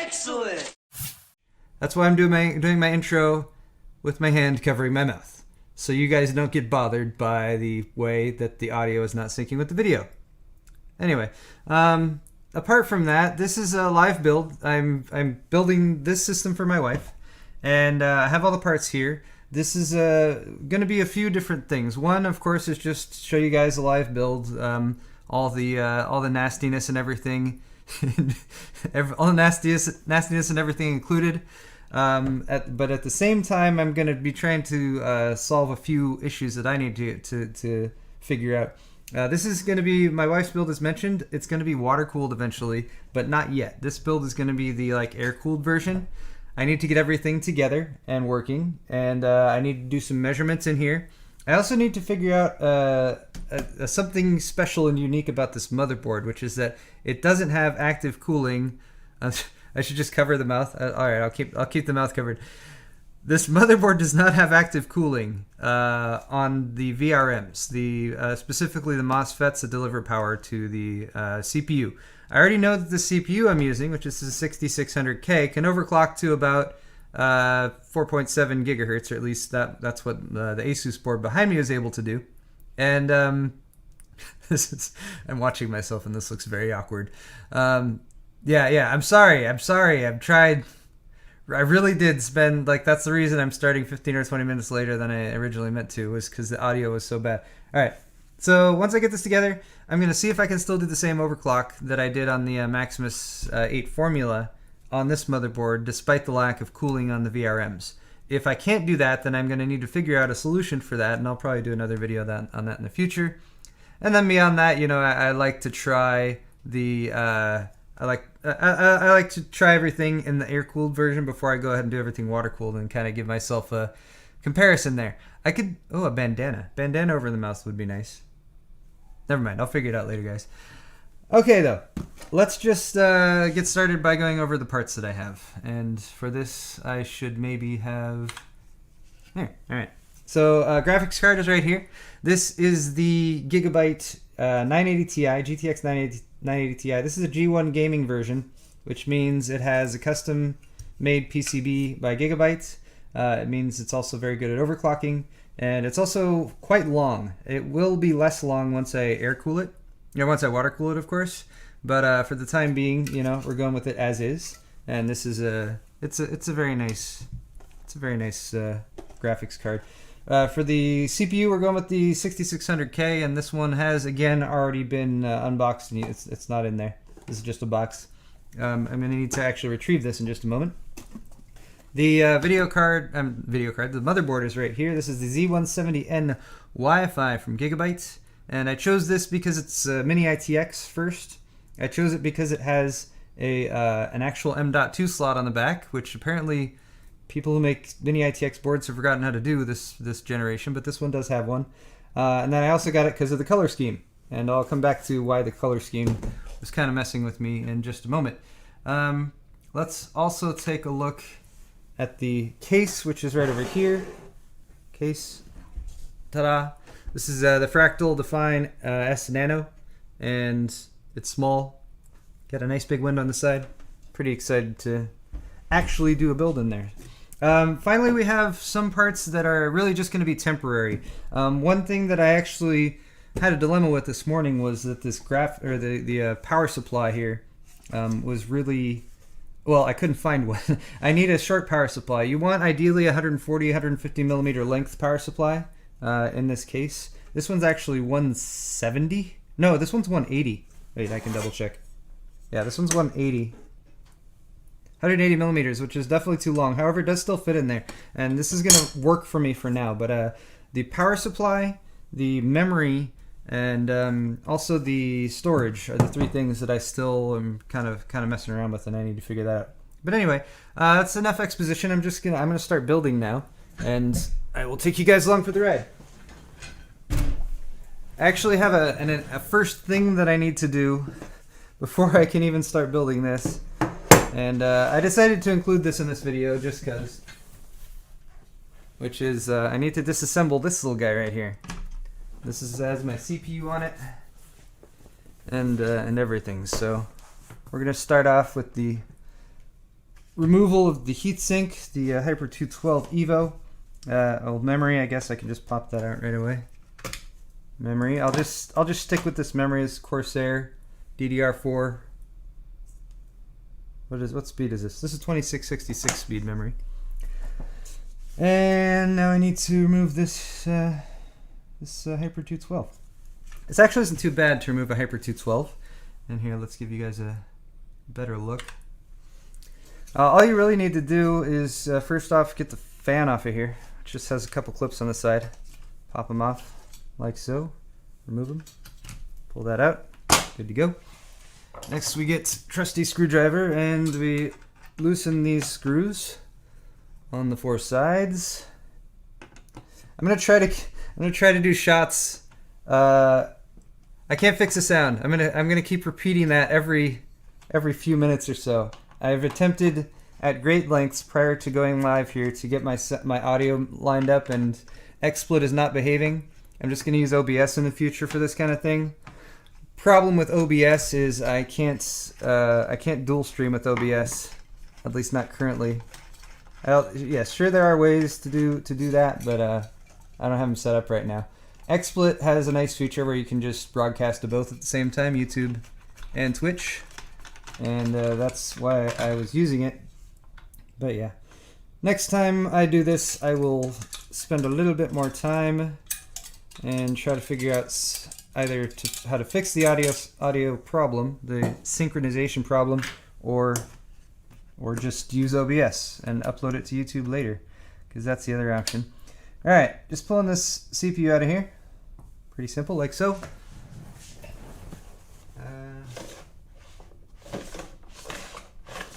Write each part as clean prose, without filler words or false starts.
Excellent! That's why I'm doing my intro with my hand covering my mouth, so you guys don't get bothered by the way that the audio is not syncing with the video. Anyway, apart from that, this is a live build. I'm building this system for my wife, and I have all the parts here. This is going to be a few different things. One, of course, is just show you guys a live build, all the nastiness and everything, all the nastiness and everything included. But at the same time, I'm going to be trying to solve a few issues that I need to figure out. This is going to be, my wife's build as mentioned, it's going to be water cooled eventually, but not yet. This build is going to be the air cooled version. I need to get everything together and working, and I need to do some measurements in here. I also need to figure out something special and unique about this motherboard, which is that it doesn't have active cooling. I should just cover the mouth. All right, I'll keep the mouth covered. This motherboard does not have active cooling on the VRMs, specifically the MOSFETs that deliver power to the CPU. I already know that the CPU I'm using, which is the 6600K, can overclock to about 4.7 gigahertz, or at least that's what the Asus board behind me is able to do. And I'm watching myself, and this looks very awkward. Yeah, I'm sorry. I've tried. I really did spend, that's the reason I'm starting 15 or 20 minutes later than I originally meant to, was because the audio was so bad. All right. So once I get this together, I'm going to see if I can still do the same overclock that I did on the Maximus 8 Formula on this motherboard, despite the lack of cooling on the VRMs. If I can't do that, then I'm going to need to figure out a solution for that, and I'll probably do another video on that in the future. And then beyond that, I like to try the I like to try everything in the air-cooled version before I go ahead and do everything water-cooled, and kind of give myself a comparison there. I could, a bandana. Bandana over the mouth would be nice. Never mind, I'll figure it out later, guys. Okay, though. Let's just get started by going over the parts that I have. And for this, I should maybe have... Here, all right. So, graphics card is right here. This is the Gigabyte 980 Ti, GTX 980 Ti. This is a G1 gaming version, which means it has a custom-made PCB by Gigabyte. It means it's also very good at overclocking, and it's also quite long. It will be less long once I air cool it, once I water cool it, of course. But for the time being, we're going with it as is. And this is it's a very nice graphics card. For the CPU, we're going with the 6600K, and this one has again already been unboxed, and it's not in there. This is just a box. I'm going to need to actually retrieve this in just a moment. The video card, the motherboard is right here. This is the Z170N Wi-Fi from Gigabyte, and I chose this because it's Mini-ITX first. I chose it because it has an actual M.2 slot on the back, which apparently people who make Mini-ITX boards have forgotten how to do this generation, but this one does have one. And then I also got it because of the color scheme, and I'll come back to why the color scheme was kind of messing with me in just a moment. Let's also take a look at the case, which is right over here. Case, ta-da! This is the Fractal Define S Nano, and it's small. Got a nice big window on the side. Pretty excited to actually do a build in there. Finally, we have some parts that are really just going to be temporary. One thing that I actually had a dilemma with this morning was that this the power supply here was really... Well, I couldn't find one. I need a short power supply. You want ideally 140, 150 millimeter length power supply in this case. This one's actually 170. No, this one's 180. Wait, I can double check. Yeah, this one's 180. 180 millimeters, which is definitely too long. However, it does still fit in there. And this is going to work for me for now. But the power supply, the memory, and also the storage are the three things that I still am kind of messing around with, and I need to figure that out. But anyway, that's enough exposition. I'm gonna start building now, and I will take you guys along for the ride. I actually have a first thing that I need to do before I can even start building this, and I decided to include this in this video just because, which is I need to disassemble this little guy right here. This has my CPU on it, and everything. So we're gonna start off with the removal of the heatsink, the Hyper 212 Evo. Old memory, I guess I can just pop that out right away. Memory, I'll just stick with this memory as Corsair DDR4. What speed is this? This is 2666 speed memory. And now I need to remove this Hyper 212. This actually isn't too bad to remove a Hyper 212. And here, let's give you guys a better look. All you really need to do is first off get the fan off of here. It just has a couple clips on the side. Pop them off like so. Remove them. Pull that out. Good to go. Next we get trusty screwdriver and we loosen these screws on the 4 sides. I'm gonna try to do shots. I can't fix the sound. I'm gonna keep repeating that every few minutes or so. I've attempted at great lengths prior to going live here to get my audio lined up, and XSplit is not behaving. I'm just gonna use OBS in the future for this kind of thing. Problem with OBS is I can't dual stream with OBS, at least not currently. Yeah, sure there are ways to do that, but I don't have them set up right now. XSplit has a nice feature where you can just broadcast to both at the same time, YouTube and Twitch, and that's why I was using it. But yeah, next time I do this, I will spend a little bit more time and try to figure out either how to fix the audio problem, the synchronization problem, or just use OBS and upload it to YouTube later, because that's the other option. All right, just pulling this CPU out of here. Pretty simple, like so. I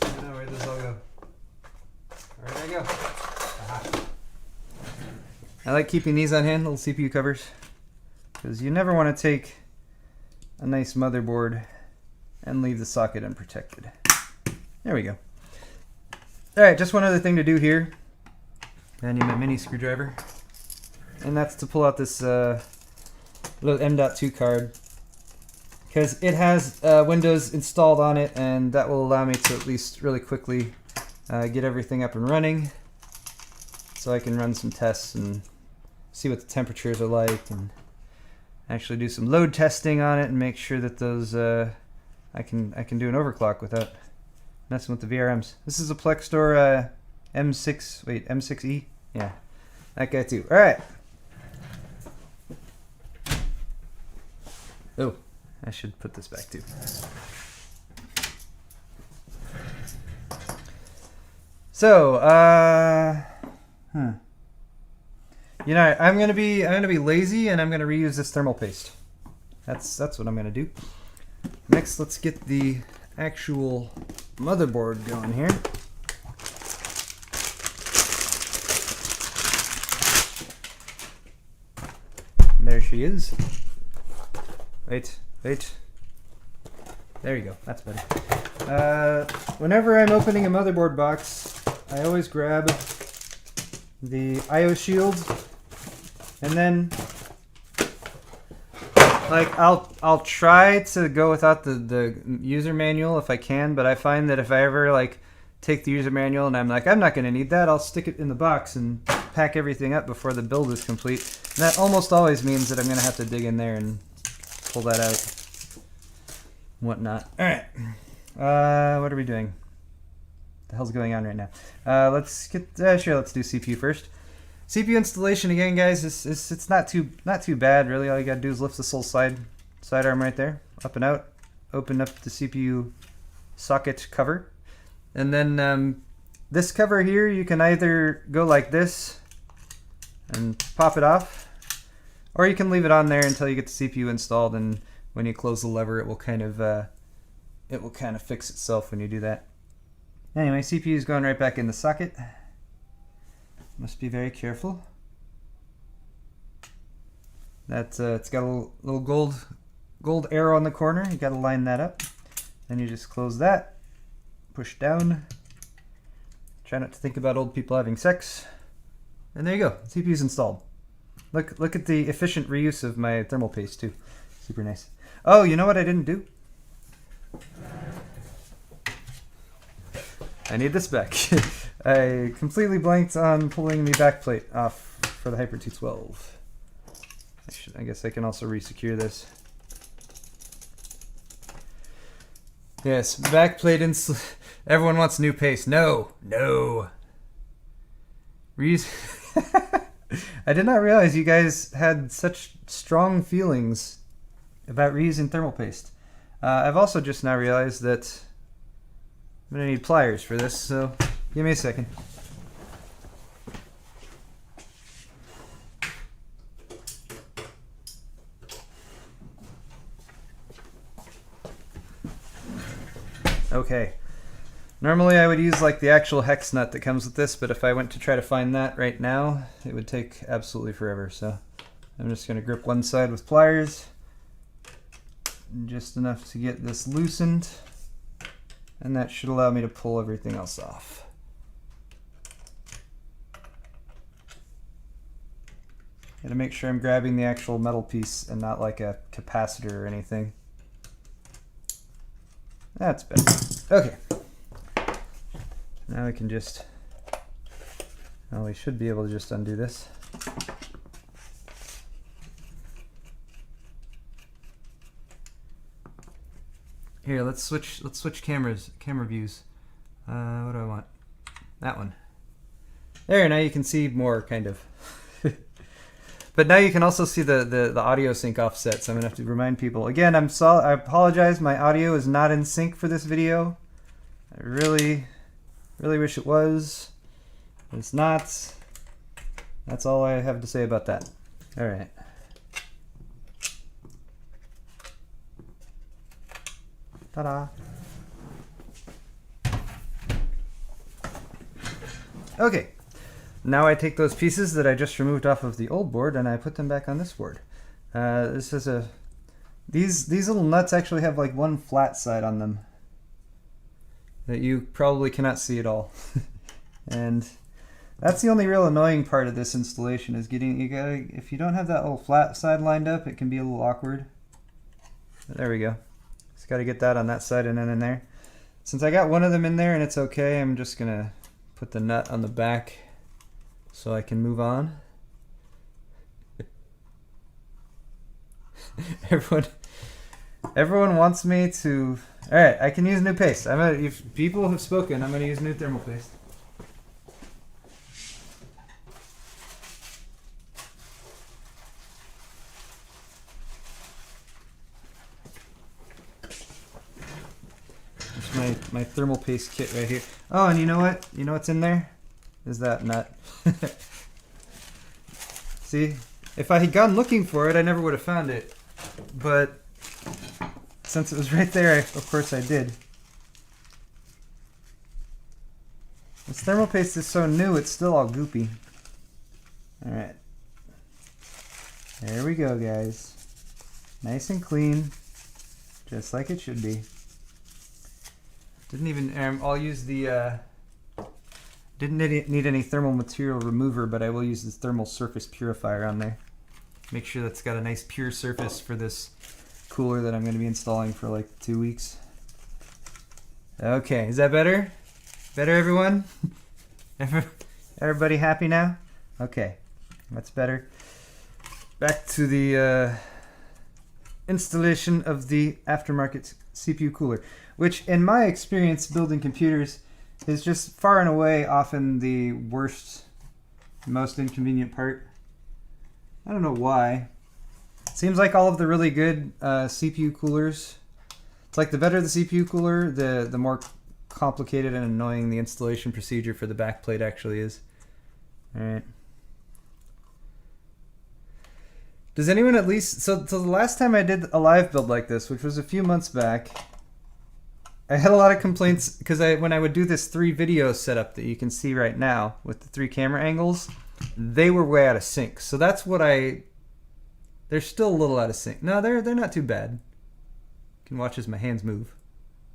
don't know where this all go. Where did I go? Aha. I like keeping these on hand, little CPU covers, because you never want to take a nice motherboard and leave the socket unprotected. There we go. All right, just one other thing to do here. I need my mini screwdriver, and that's to pull out this little M.2 card, because it has Windows installed on it, and that will allow me to at least really quickly get everything up and running, so I can run some tests and see what the temperatures are like, and actually do some load testing on it and make sure that those I can do an overclock without messing with the VRMs. This is a Plextor M6E. Yeah, that guy too. All right. Oh, I should put this back too. So, you know, I'm gonna be lazy, and I'm gonna reuse this thermal paste. That's what I'm gonna do. Next, let's get the actual motherboard going here. There she is. Wait. There you go. That's better. Whenever I'm opening a motherboard box, I always grab the IO shield, and then like I'll try to go without the user manual if I can, but I find that if I ever like take the user manual and I'm like, I'm not going to need that, I'll stick it in the box and pack everything up before the build is complete. And that almost always means that I'm going to have to dig in there and pull that out and whatnot. All right, what are we doing? What the hell's going on right now? Let's get sure. Let's do CPU first. CPU installation again, guys. It's not too bad really. All you gotta do is lift this little side arm right there, up and out. Open up the CPU socket cover, and then this cover here, you can either go like this and pop it off, or you can leave it on there until you get the CPU installed, and when you close the lever, it will kind of fix itself when you do that. Anyway, CPU is going right back in the socket. Must be very careful. That's it's got a little gold arrow on the corner. You got to line that up. Then you just close that, push down. Try not to think about old people having sex. And there you go. CPU's installed. Look at the efficient reuse of my thermal paste too. Super nice. Oh, you know what I didn't do? I need this back. I completely blanked on pulling the back plate off for the Hyper 212. I guess I can also resecure this. Yes, back plate everyone wants new paste. No, no. I did not realize you guys had such strong feelings about reusing thermal paste. I've also just now realized that I'm gonna need pliers for this, so give me a second. Okay. Normally I would use like the actual hex nut that comes with this, but if I went to try to find that right now, it would take absolutely forever. So I'm just going to grip one side with pliers, just enough to get this loosened, and that should allow me to pull everything else off. Gotta make sure I'm grabbing the actual metal piece and not like a capacitor or anything. That's better. Okay. Now we can just, well, we should be able to just undo this. Here, let's switch camera views. What do I want? That one. There, now you can see more, kind of. But now you can also see the audio sync offset, so I'm gonna have to remind people. Again, I apologize, my audio is not in sync for this video. I really wish it was. But it's not. That's all I have to say about that. All right. Ta-da. Okay. Now I take those pieces that I just removed off of the old board and I put them back on this board. This is these little nuts actually have like one flat side on them that you probably cannot see at all. And that's the only real annoying part of this installation is if you don't have that little flat side lined up, it can be a little awkward. But there we go. Just got to get that on that side and then in there. Since I got one of them in there and it's okay, I'm just gonna put the nut on the back so I can move on. Everyone wants me to. All right, I can use new paste. If people have spoken, I'm gonna use new thermal paste. It's my thermal paste kit right here. Oh, and you know what? You know what's in there? Is that nut. See, if I had gone looking for it, I never would have found it. But since it was right there, of course I did. This thermal paste is so new, it's still all goopy. Alright. There we go, guys. Nice and clean. Just like it should be. Didn't even, I'll use the, didn't need any thermal material remover, but I will use this thermal surface purifier on there. Make sure that's got a nice pure surface for this cooler that I'm going to be installing for like 2 weeks. Okay, is that better? Better, everyone? Everybody happy now? Okay, that's better. Back to the installation of the aftermarket CPU cooler, which in my experience building computers is just far and away often the worst, most inconvenient part. I don't know why. Seems like all of the really good CPU coolers, it's like the better the CPU cooler, the more complicated and annoying the installation procedure for the backplate actually is. Alright. Does anyone at least, so the last time I did a live build like this, which was a few months back, I had a lot of complaints because when I would do this 3 video setup that you can see right now with the 3 camera angles, they were way out of sync. So that's what they're still a little out of sync. No, they're not too bad. You can watch as my hands move.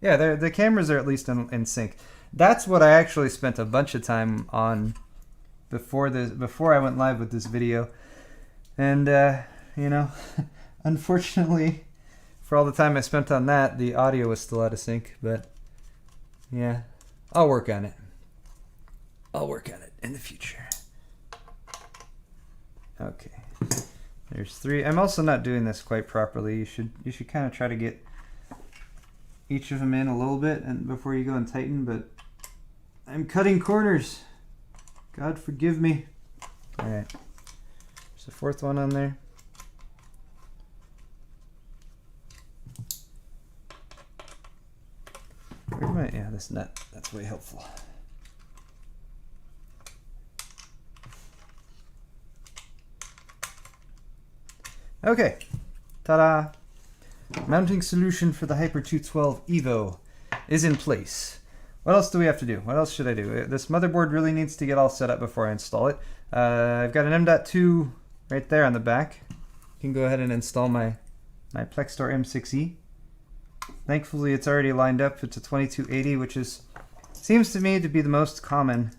Yeah, the cameras are at least in sync. That's what I actually spent a bunch of time on before I went live with this video. And you know, unfortunately, for all the time I spent on that, the audio was still out of sync. But yeah, I'll work on it. I'll work on it in the future. Okay. There's 3. I'm also not doing this quite properly. You should kind of try to get each of them in a little bit and before you go and tighten, but I'm cutting corners. God forgive me. All right. There's a 4th one on there. Where am I? Yeah, this nut. That's way helpful. Okay, ta-da! Mounting solution for the Hyper 212 Evo is in place. What else do we have to do? What else should I do? This motherboard really needs to get all set up before I install it. I've got an M.2 right there on the back. You can go ahead and install my Plextor M6E. Thankfully, it's already lined up. It's a 2280, which seems to me to be the most common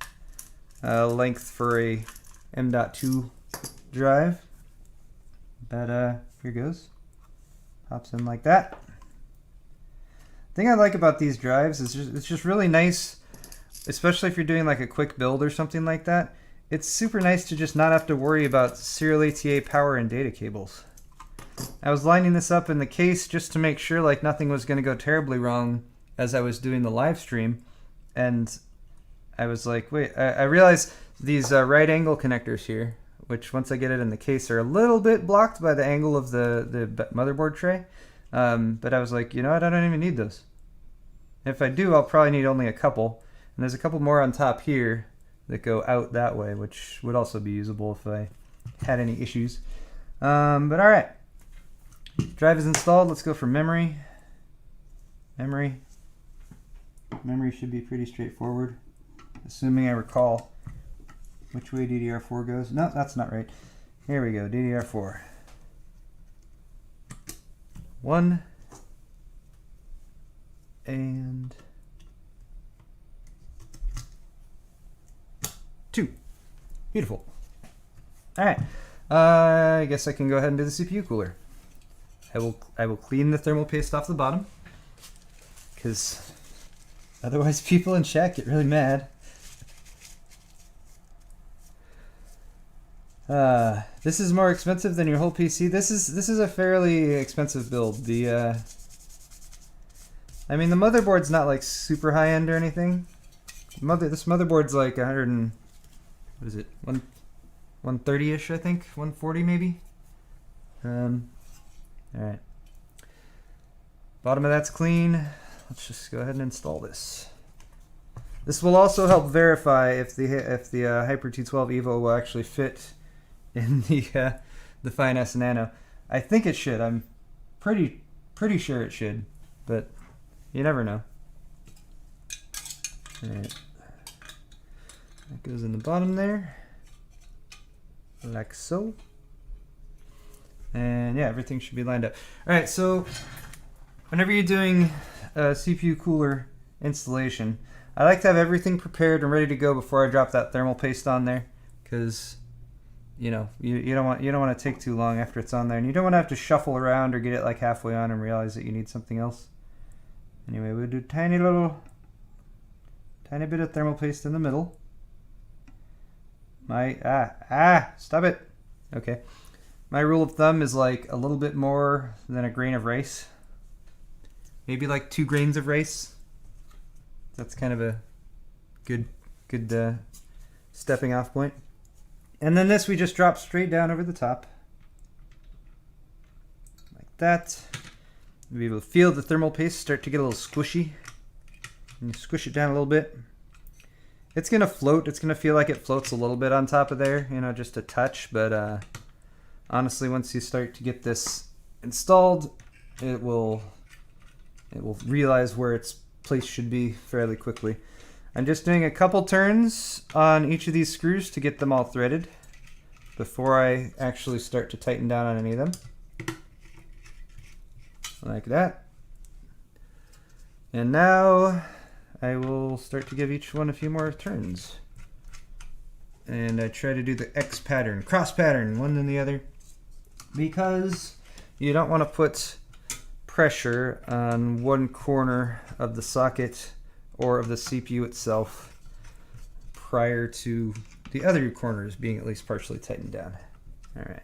length for a M.2 drive. But here goes. Pops in like that. The thing I like about these drives is it's just really nice, especially if you're doing like a quick build or something like that. It's super nice to just not have to worry about serial ATA power and data cables. I was lining this up in the case just to make sure like nothing was going to go terribly wrong as I was doing the live stream, and I was like, wait, I realized these right angle connectors here, which once I get it in the case are a little bit blocked by the angle of the motherboard tray. But I was like, you know what, I don't even need those. If I do, I'll probably need only a couple. And there's a couple more on top here that go out that way, which would also be usable if I had any issues. But all right, drive is installed. Let's go for memory. Memory should be pretty straightforward, assuming I recall which way DDR4 goes. No, that's not right. Here we go, DDR4. 1 and 2. Beautiful. All right. I guess I can go ahead and do the CPU cooler. I will clean the thermal paste off the bottom, because otherwise people in chat get really mad. This is more expensive than your whole PC. This is a fairly expensive build. I mean, the motherboard's not like super high end or anything. This motherboard's like 100 and what is it? 130-ish, I think, 140 maybe. All right. Bottom of that's clean. Let's just go ahead and install this. This will also help verify if the Hyper 212 Evo will actually fit in the Fine S Nano. I think it should. I'm pretty sure it should, but you never know. All right. That goes in the bottom there, like so. And yeah, everything should be lined up. All right, so whenever you're doing a CPU cooler installation, I like to have everything prepared and ready to go before I drop that thermal paste on there, because you know you don't want to take too long after it's on there, and you don't want to have to shuffle around or get it like halfway on and realize that you need something else. Anyway, we'll do tiny bit of thermal paste in the middle. Stop it. Okay. My rule of thumb is like a little bit more than a grain of rice. Maybe like 2 grains of rice. That's kind of a good stepping off point. And then this we just drop straight down over the top. Like that. You'll be able to feel the thermal paste start to get a little squishy. And you squish it down a little bit. It's going to float. It's going to feel like it floats a little bit on top of there, you know, just a touch. But honestly, once you start to get this installed, it will realize where its place should be fairly quickly. I'm just doing a couple turns on each of these screws to get them all threaded before I actually start to tighten down on any of them. Like that. And now I will start to give each one a few more turns. And I try to do the X pattern, cross pattern, one than the other, because you don't want to put pressure on one corner of the socket or of the CPU itself prior to the other corners being at least partially tightened down. All right.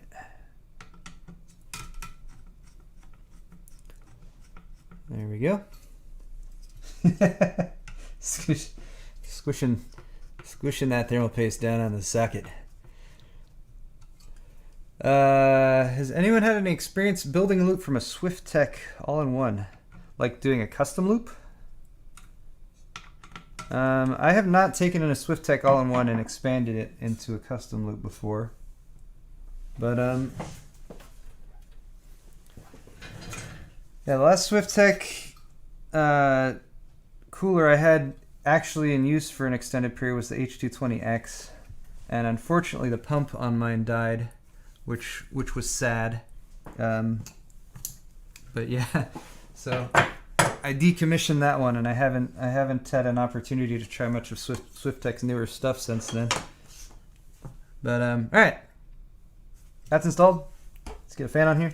There we go. Squishing that thermal paste down on the socket. Has anyone had any experience building a loop from a SwiftTech all-in-one? Like doing a custom loop? I have not taken in a SwiftTech all-in-one and expanded it into a custom loop before. But yeah, the last SwiftTech cooler I had actually in use for an extended period was the H220X, and unfortunately the pump on mine died, which was sad. But yeah, so I decommissioned that one, and I haven't had an opportunity to try much of SwiftTech's newer stuff since then. But all right, that's installed. Let's get a fan on here.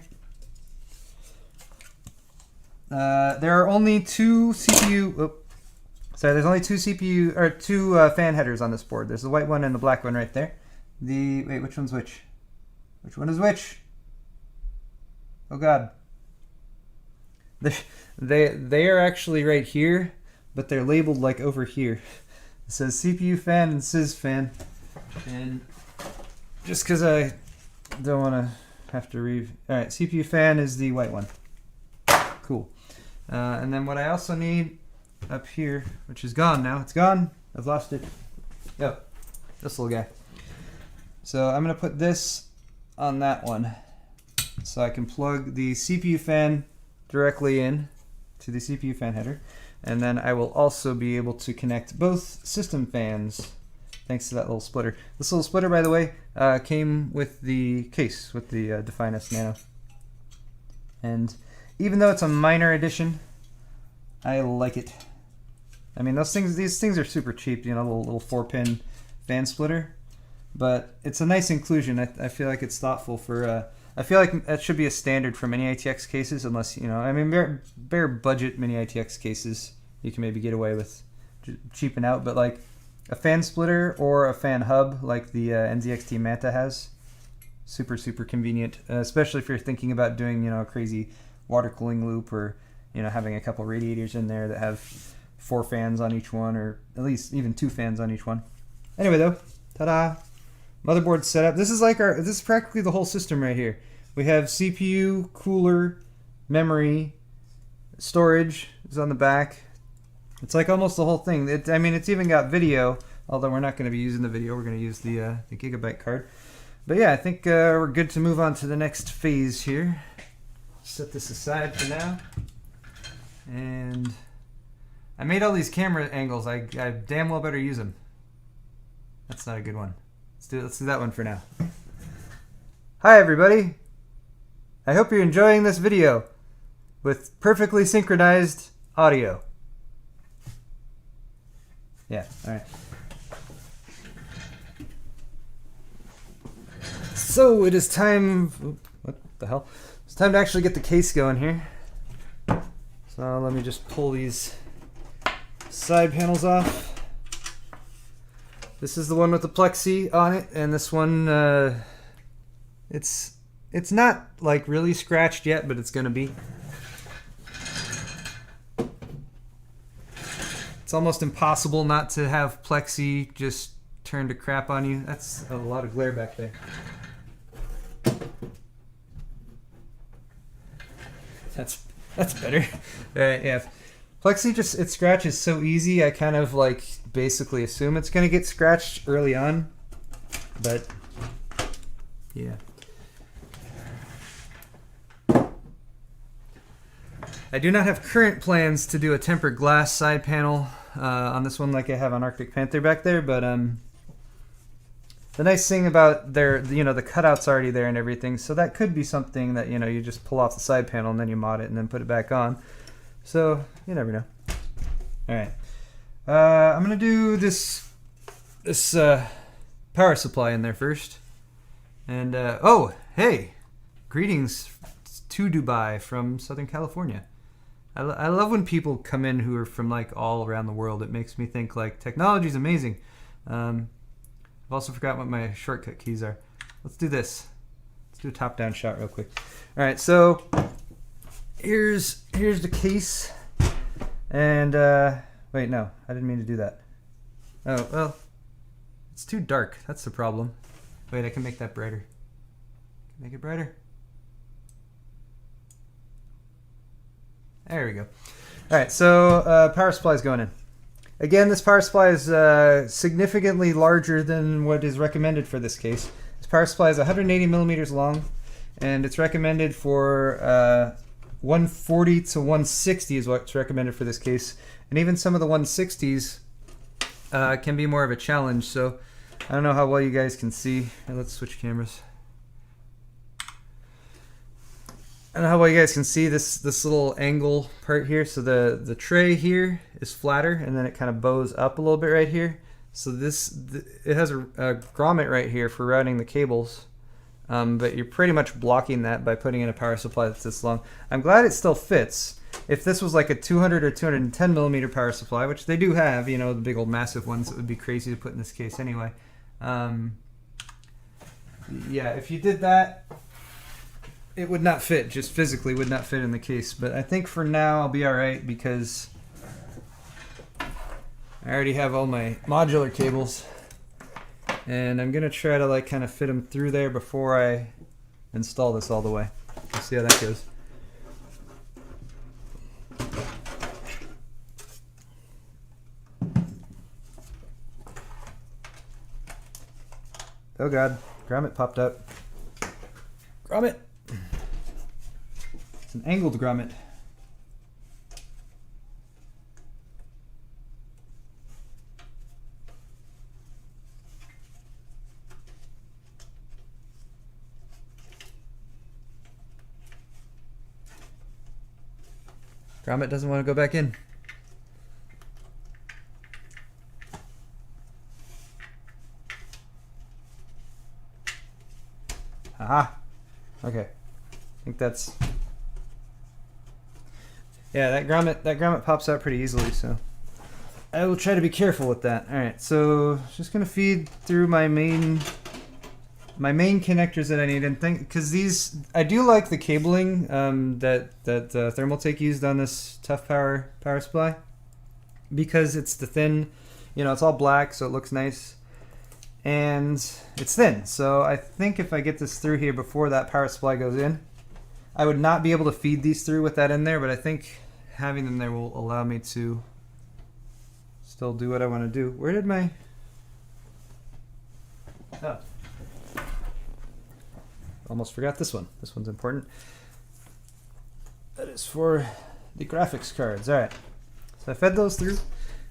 There are only two CPU. There's only two CPU or two fan headers on this board. There's the white one and the black one right there. Wait, which one's which? Which one is which? Oh God. They are actually right here, but they're labeled like over here. It says CPU fan and sys fan, and just because I don't want to have to read. All right, CPU fan is the white one. Cool. And then what I also need up here, which is gone now. It's gone. I've lost it. Oh, this little guy. So I'm going to put this on that one so I can plug the CPU fan directly in to the CPU fan header. And then I will also be able to connect both system fans thanks to that little splitter. This little splitter, by the way, came with the case, with the Definus Nano. And even though it's a minor addition, I like it. I mean, these things are super cheap, you know, little 4-pin fan splitter, but it's a nice inclusion. I feel like it's thoughtful for. I feel like that should be a standard for Mini-ITX cases, unless, you know, I mean, bare budget Mini-ITX cases you can maybe get away with cheaping out, but like a fan splitter or a fan hub like the NZXT Manta has, super convenient, especially if you're thinking about doing, you know, a crazy water cooling loop, or, you know, having a couple radiators in there that have 4 fans on each one, or at least even 2 fans on each one. Anyway though, ta-da! Motherboard setup. This is practically the whole system right here. We have CPU, cooler, memory, storage is on the back. It's like almost the whole thing. I mean, it's even got video, although we're not going to be using the video. We're going to use the Gigabyte card. But yeah, I think we're good to move on to the next phase here. Set this aside for now. And I made all these camera angles. I damn well better use them. That's not a good one. Let's do that one for now. Hi everybody. I hope you're enjoying this video with perfectly synchronized audio. Yeah, all right. So it is time. What the hell? It's time to actually get the case going here. So let me just pull these side panels off. This is the one with the plexi on it, and this one, it's not like really scratched yet, but it's gonna be. It's almost impossible not to have plexi just turn to crap on you. That's a lot of glare back there. That's better. Yeah, plexi it scratches so easy. I kind of like basically assume it's gonna get scratched early on, but yeah. I do not have current plans to do a tempered glass side panel on this one like I have on Arctic Panther back there, but the nice thing about the cutout's already there and everything, so that could be something that, you know, you just pull off the side panel and then you mod it and then put it back on. So you never know. All right, I'm gonna do this power supply in there first, and oh hey, greetings to Dubai from Southern California. I love when people come in who are from like all around the world. It makes me think like technology is amazing. I've also forgotten what my shortcut keys are. Let's do this. Let's do a top-down shot real quick. All right, so here's the case. And wait, no, I didn't mean to do that. Oh, well, it's too dark. That's the problem. Wait, I can make that brighter. Make it brighter. There we go. All right, so power supply is going in. Again, this power supply is significantly larger than what is recommended for this case. This power supply is 180 millimeters long, and it's recommended for 140 to 160 is what's recommended for this case. And even some of the 160s can be more of a challenge. So I don't know how well you guys can see. Here, let's switch cameras. I don't know how well you guys can see this little angle part here. So the tray here is flatter, and then it kind of bows up a little bit right here. So it has a grommet right here for routing the cables, but you're pretty much blocking that by putting in a power supply that's this long. I'm glad it still fits. If this was like a 200 or 210 millimeter power supply, which they do have, you know, the big old massive ones, it would be crazy to put in this case anyway. Yeah, if you did that, it would not fit, just physically would not fit in the case. But I think for now I'll be alright because I already have all my modular cables. And I'm gonna try to like kind of fit them through there before I install this all the way. We'll see how that goes. Oh god, grommet popped up. Grommet! It's an angled grommet. Grommet doesn't want to go back in. Aha! Okay. I think that's... Yeah, that grommet pops out pretty easily, so I will try to be careful with that. Alright, so just gonna feed through my main connectors that I need, and because these, I do like the cabling that Thermaltake used on this tough power supply, because it's the thin, you know, it's all black, so it looks nice, and it's thin. So I think if I get this through here before that power supply goes in, I would not be able to feed these through with that in there, but I think having them there will allow me to still do what I want to do. Where did my... Oh. Almost forgot this one. This one's important. That is for the graphics cards. Alright. So I fed those through,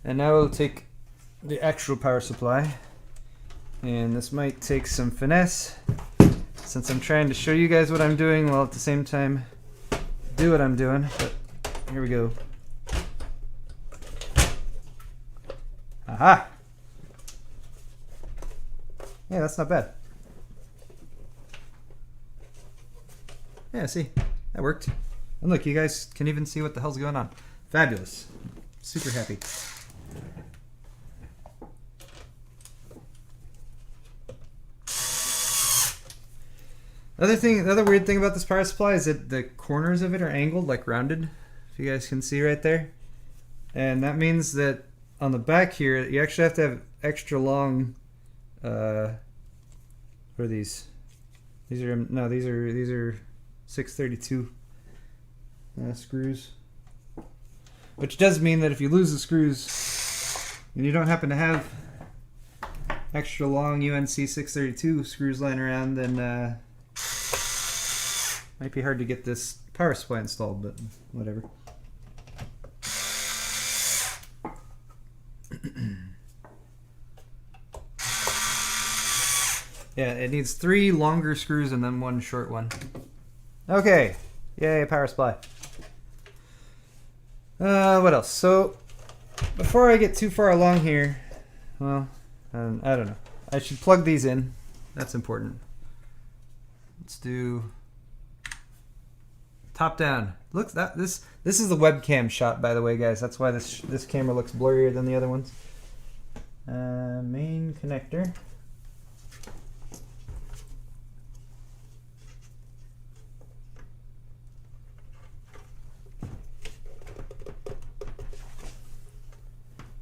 and now we'll take the actual power supply. And this might take some finesse, since I'm trying to show you guys what I'm doing while at the same time do what I'm doing. But here we go. Aha! Yeah, that's not bad. Yeah, see, that worked. And look, you guys can even see what the hell's going on. Fabulous. Super happy. The other weird thing about this power supply is that the corners of it are angled, like rounded, if you guys can see right there. And that means that on the back here, you actually have to have extra long, what are these? These are 632 screws. Which does mean that if you lose the screws, and you don't happen to have extra long UNC 632 screws lying around, then might be hard to get this power supply installed, but whatever. Yeah, it needs 3 longer screws and then 1 short one. Okay, yay, power supply. What else? So, before I get too far along here, well, I don't know. I should plug these in. That's important. Let's do top down. Look, this is the webcam shot, by the way, guys. That's why this camera looks blurrier than the other ones. Main connector.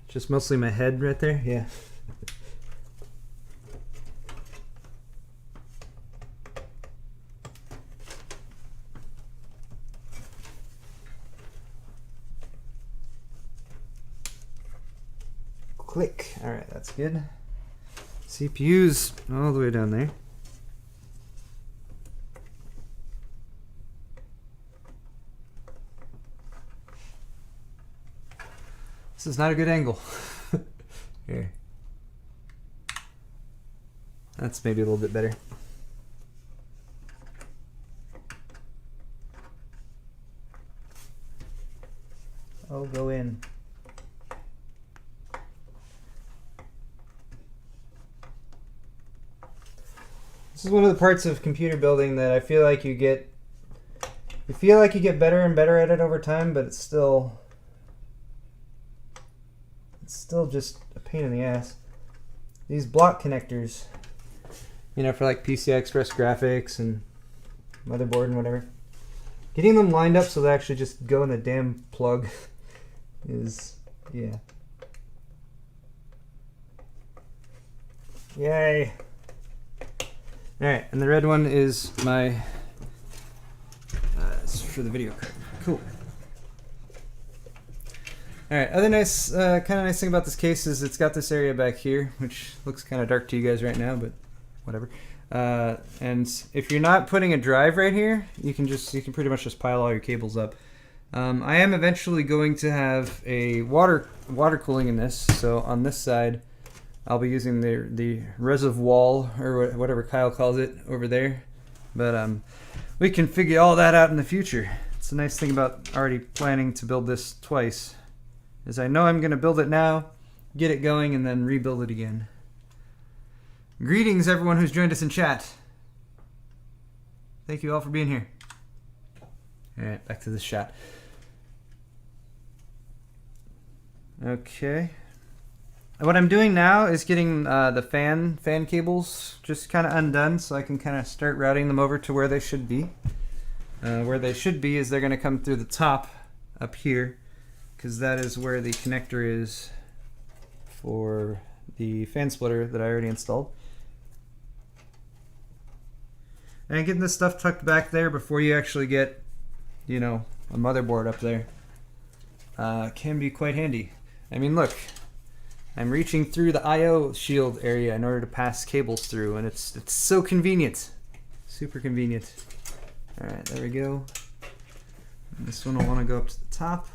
Just mostly my head right there, yeah. Click. All right, that's good. CPU's all the way down there. This is not a good angle. Here. That's maybe a little bit better. Oh, go in. This is one of the parts of computer building that I feel like you get better and better at it over time, but it's still just a pain in the ass. These block connectors, you know, for like PCI Express graphics and motherboard and whatever. Getting them lined up so they actually just go in the damn plug is, yeah. Yay. Alright, and the red one is my, it's for the video card. Cool. Alright, other nice, kind of nice thing about this case is it's got this area back here, which looks kind of dark to you guys right now, but whatever. And if you're not putting a drive right here, you can pretty much just pile all your cables up. I am eventually going to have a water cooling in this, so on this side, I'll be using the reservoir, or whatever Kyle calls it, over there. But we can figure all that out in the future. It's a nice thing about already planning to build this twice, is I know I'm going to build it now, get it going, and then rebuild it again. Greetings, everyone who's joined us in chat. Thank you all for being here. Alright, back to this shot. Okay. What I'm doing now is getting the fan cables just kind of undone, so I can kind of start routing them over to where they should be. Where they should be is they're going to come through the top up here, because that is where the connector is for the fan splitter that I already installed. And getting this stuff tucked back there before you actually get, you know, a motherboard up there can be quite handy. I mean, look. I'm reaching through the I/O shield area in order to pass cables through, and it's so convenient. Super convenient. Alright, there we go. And this one will want to go up to the top.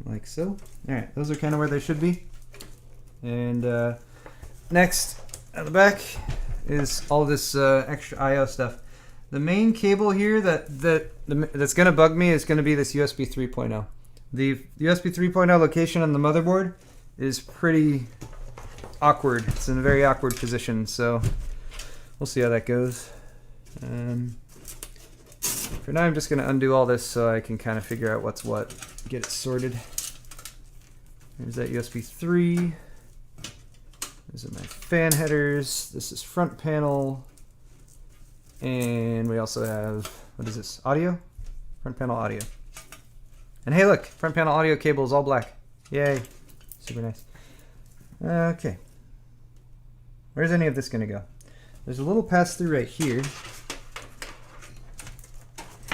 Like so. Alright, those are kind of where they should be. And next, at the back, is all this extra I/O stuff. The main cable here that's going to bug me is going to be this USB 3.0. The USB 3.0 location on the motherboard is pretty awkward. It's in a very awkward position, so we'll see how that goes. For now, I'm just going to undo all this so I can kind of figure out what's what, get it sorted. There's that USB 3. These are my fan headers. This is front panel. And we also have, what is this, audio? Front panel audio. And hey look, front panel audio cable is all black. Yay, super nice. Okay. Where's any of this gonna go? There's a little pass through right here.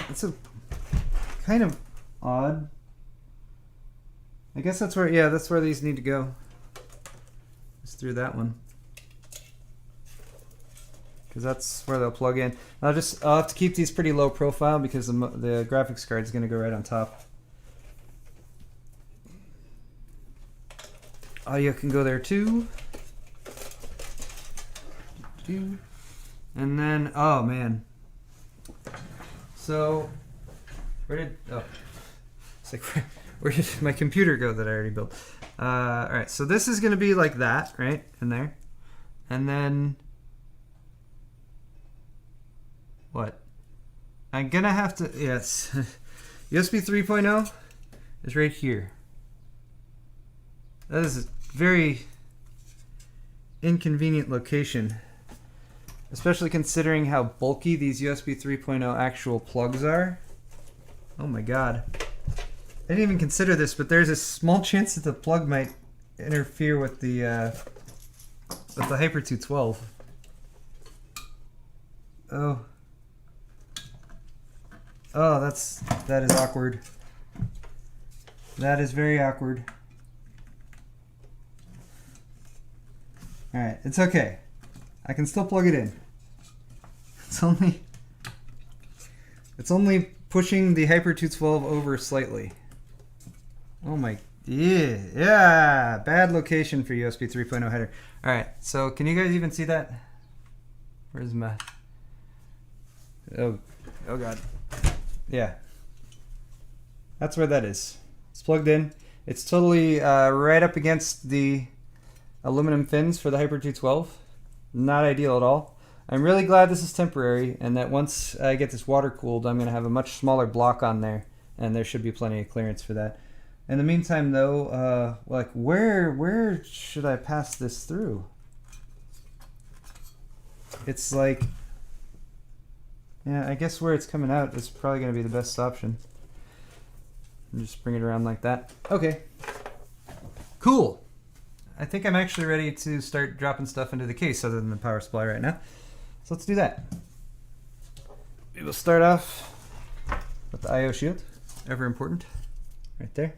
It's a kind of odd. I guess that's where, yeah, that's where these need to go. It's through that one. Because that's where they'll plug in. I'll have to keep these pretty low profile because the graphics card is going to go right on top. Audio can go there too. And then, oh man. So, it's like, where did my computer go that I already built? Alright, so this is going to be like that, right? In there. And then What? I'm gonna have to, yes. USB 3.0 is right here. That is a very inconvenient location, especially considering how bulky these USB 3.0 actual plugs are. Oh my god. I didn't even consider this, but there's a small chance that the plug might interfere with the Hyper 212. Oh. Oh, that is awkward. That is very awkward. Alright, it's okay. I can still plug it in. It's only pushing the Hyper 212 over slightly. Oh my, yeah, bad location for USB 3.0 header. Alright, so can you guys even see that? Where's my, oh god. Yeah, that's where that is. It's plugged in. It's totally right up against the aluminum fins for the Hyper 212. Not ideal at all. I'm really glad this is temporary and that once I get this water cooled, I'm going to have a much smaller block on there, and there should be plenty of clearance for that. In the meantime though, like where should I pass this through? It's like, yeah, I guess where it's coming out is probably going to be the best option. And just bring it around like that. Okay. Cool. I think I'm actually ready to start dropping stuff into the case other than the power supply right now. So let's do that. We will start off with the I/O shield, ever important, right there.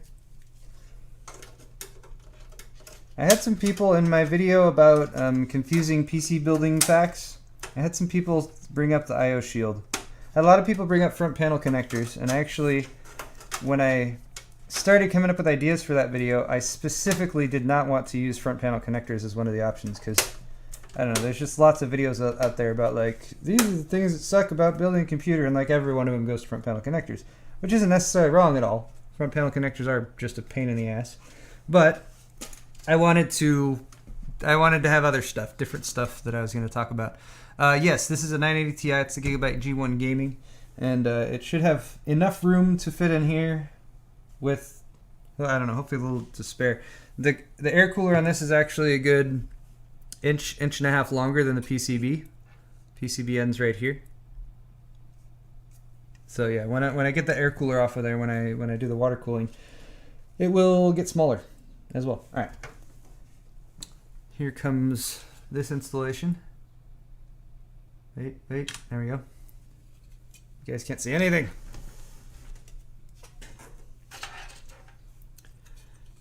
I had some people in my video about confusing PC building facts. I had some people bring up the I/O shield. I had a lot of people bring up front panel connectors, and I actually, when I started coming up with ideas for that video, I specifically did not want to use front panel connectors as one of the options because, I don't know, there's just lots of videos out there about like, these are the things that suck about building a computer, and like every one of them goes to front panel connectors, which isn't necessarily wrong at all. Front panel connectors are just a pain in the ass. But I wanted to have other stuff, different stuff that I was going to talk about. Yes, this is a 980 Ti, it's a Gigabyte G1 Gaming, and it should have enough room to fit in here with, well, I don't know, hopefully a little to spare. The air cooler on this is actually a good inch and a half longer than the PCB. PCB ends right here. So yeah, when I get the air cooler off of there, when I do the water cooling, it will get smaller as well. All right. Here comes this installation. Wait, there we go. You guys can't see anything.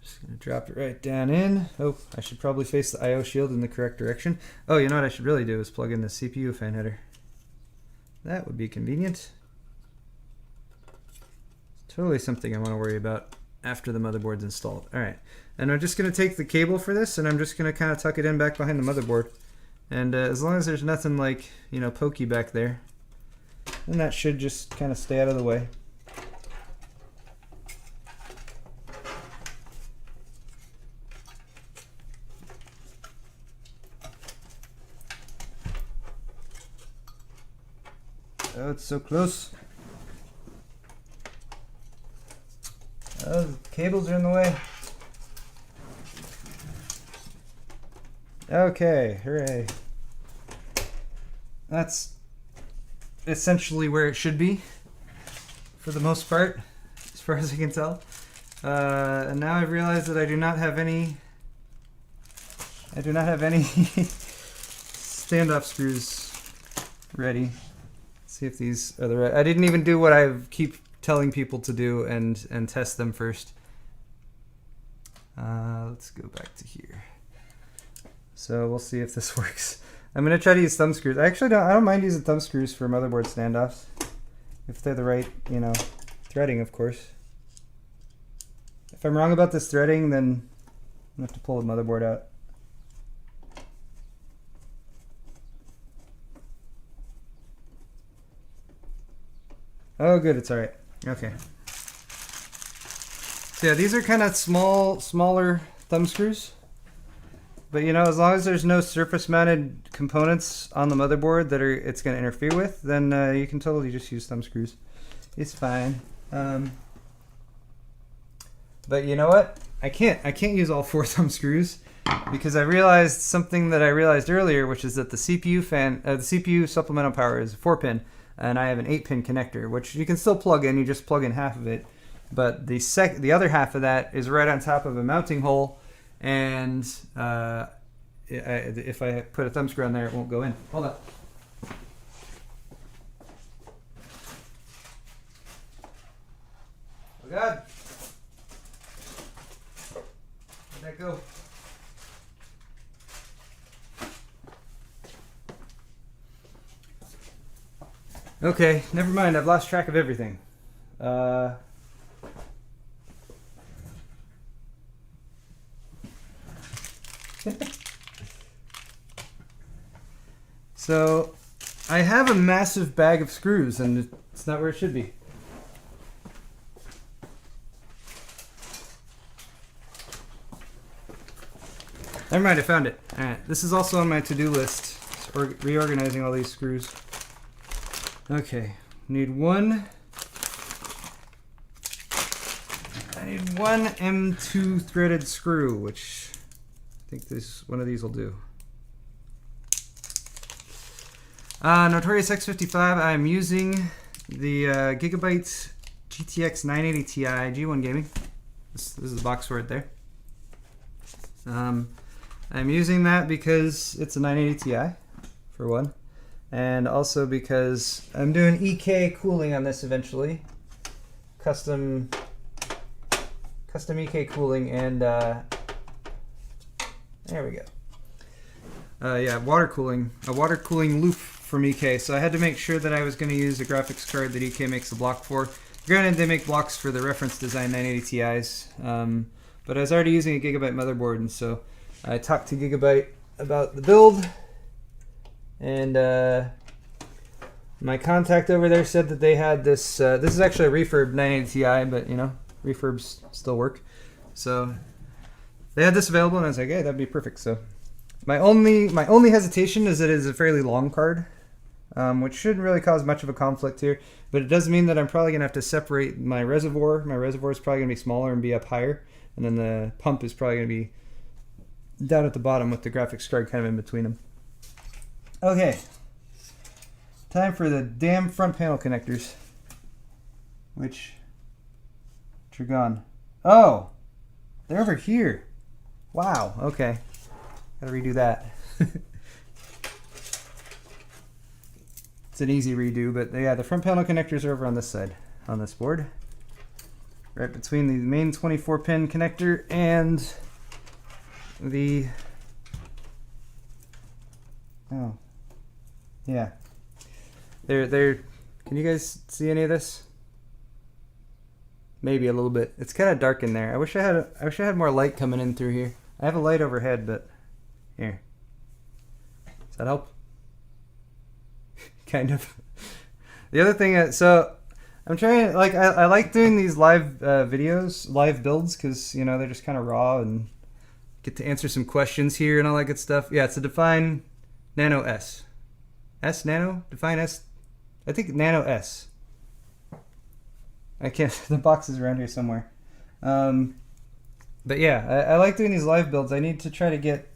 Just gonna drop it right down in. Oh, I should probably face the I/O shield in the correct direction. Oh, you know what I should really do is plug in the CPU fan header. That would be convenient. It's totally something I want to worry about after the motherboard's installed. All right, and I'm just gonna take the cable for this, and I'm just gonna kind of tuck it in back behind the motherboard. And as long as there's nothing like, you know, pokey back there, then that should just kind of stay out of the way. Oh, it's so close. Oh, the cables are in the way. Okay, hooray. That's essentially where it should be, for the most part, as far as I can tell. And now I've realized that I do not have any standoff screws ready. Let's see if these are the right. I didn't even do what I keep telling people to do and test them first. Let's go back to here. So we'll see if this works. I'm gonna try to use thumb screws. I don't mind using thumb screws for motherboard standoffs, if they're the right, you know, threading, of course. If I'm wrong about this threading, then I have to pull the motherboard out. Oh, good, it's all right. Okay. So yeah, these are kind of smaller thumb screws. But you know, as long as there's no surface-mounted components on the motherboard that it's going to interfere with, then you can totally just use thumb screws. It's fine. But you know what? I can't use all 4 thumb screws because I realized something that I realized earlier, which is that the CPU supplemental power is a 4-pin, and I have an 8-pin connector, which you can still plug in. You just plug in half of it, but the other half of that is right on top of a mounting hole, and if I put a thumb screw on there, it won't go in. Hold on. Oh God! Where'd that go? Okay, never mind. I've lost track of everything. So, I have a massive bag of screws, and it's not where it should be. Never mind, I found it. Alright, this is also on my to-do list, reorganizing all these screws. Okay, I need one M2 threaded screw, which I think one of these will do. Notorious X55, I'm using the Gigabyte GTX 980 Ti G1 Gaming. This is the box for it there. I'm using that because it's a 980 Ti, for one. And also because I'm doing EK cooling on this eventually. Custom EK cooling, and there we go. Yeah, water cooling. A water cooling loop from EK. So I had to make sure that I was going to use a graphics card that EK makes a block for. Granted, they make blocks for the reference design 980 Ti's. But I was already using a Gigabyte motherboard, and so I talked to Gigabyte about the build. And my contact over there said that they had this. This is actually a refurb 980 Ti, but you know, refurbs still work. So they had this available, and I was like, "Hey, that'd be perfect." So my only hesitation is that it is a fairly long card, which shouldn't really cause much of a conflict here. But it does mean that I'm probably gonna have to separate my reservoir. My reservoir is probably gonna be smaller and be up higher, and then the pump is probably gonna be down at the bottom with the graphics card kind of in between them. Okay, time for the damn front panel connectors, which are gone. Oh, they're over here. Wow, okay. Gotta redo that. It's an easy redo, but yeah, the front panel connectors are over on this side, on this board. Right between the main 24-pin connector and the... Oh. Yeah. They're can you guys see any of this? Maybe a little bit. It's kind of dark in there. I wish I had more light coming in through here. I have a light overhead, but here. Does that help? Kind of. The other thing, so I'm trying, like, I like doing these live videos, live builds, because, you know, they're just kind of raw and get to answer some questions here and all that good stuff. Yeah, it's a Define Nano S. S Nano? Define S? I think Nano S. I can't, the box is around here somewhere. But yeah, I like doing these live builds. I need to try to get,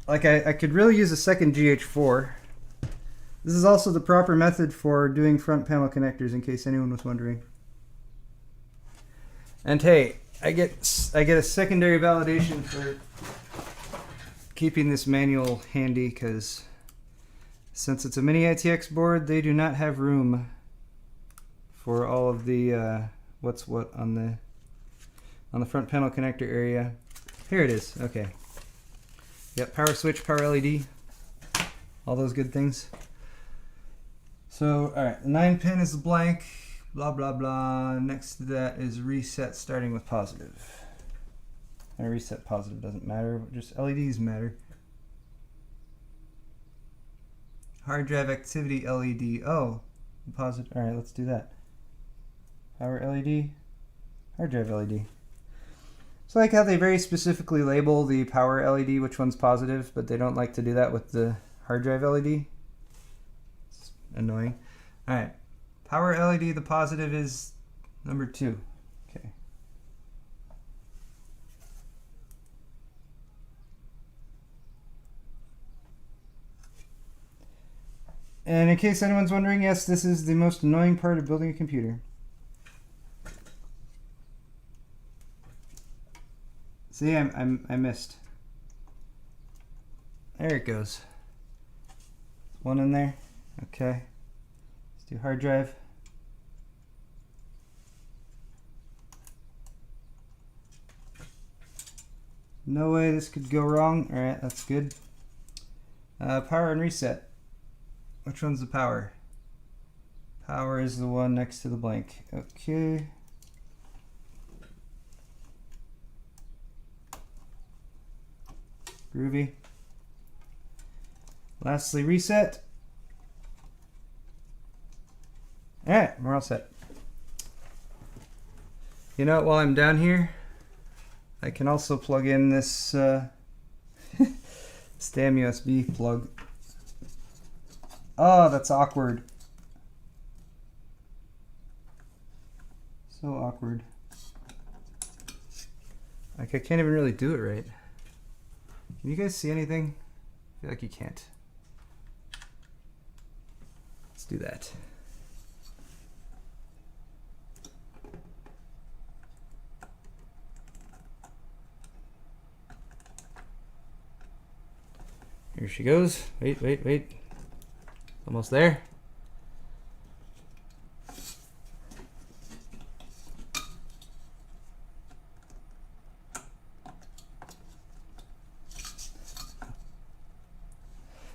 like I could really use a second GH4. This is also the proper method for doing front panel connectors, in case anyone was wondering. And hey, I get a secondary validation for keeping this manual handy, because since it's a Mini-ITX board, they do not have room for all of the what's what on the front panel connector area. Here it is. Okay. Yep, power switch, power LED, all those good things. So, all right, the 9-pin is blank, blah, blah, blah. Next to that is reset starting with positive. And reset positive doesn't matter, just LEDs matter. Hard drive activity LED. Oh, positive. All right, let's do that. Power LED, hard drive LED. So I like how they very specifically label the power LED, which one's positive, but they don't like to do that with the hard drive LED. It's annoying. All right, power LED, the positive is number 2. Okay. And in case anyone's wondering, yes, this is the most annoying part of building a computer. See, I missed. There it goes. One in there. Okay. Let's do hard drive. No way this could go wrong. All right, that's good. Power and reset. Which one's the power? Power is the one next to the blank. Okay. Groovy. Lastly, reset. All right, we're all set. You know, while I'm down here, I can also plug in this STAM USB plug. Oh, that's awkward. So awkward. Like, I can't even really do it right. Can you guys see anything? I feel like you can't. Let's do that. Here she goes. Wait, wait, wait. Almost there.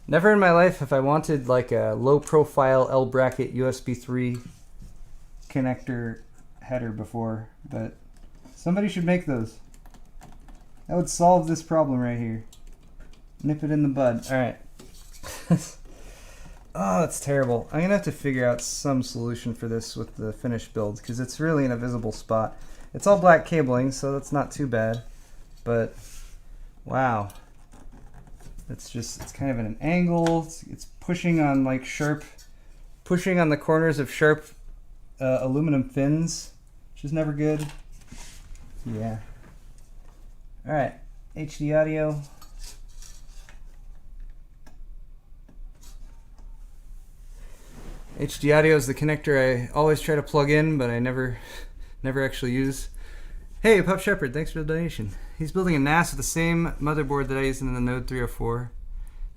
Never in my life have I wanted like a low profile L bracket USB 3 connector header before, but somebody should make those. That would solve this problem right here. Nip it in the bud. All right. Oh, that's terrible. I'm gonna have to figure out some solution for this with the finished build because it's really in a visible spot. It's all black cabling, so that's not too bad, but wow. It's kind of at an angle. It's pushing on like pushing on the corners of sharp aluminum fins, which is never good. Yeah. All right, HD audio. HD audio is the connector I always try to plug in, but I never actually use. Hey, Pup Shepherd, thanks for the donation. He's building a NAS with the same motherboard that I use in the Node 304,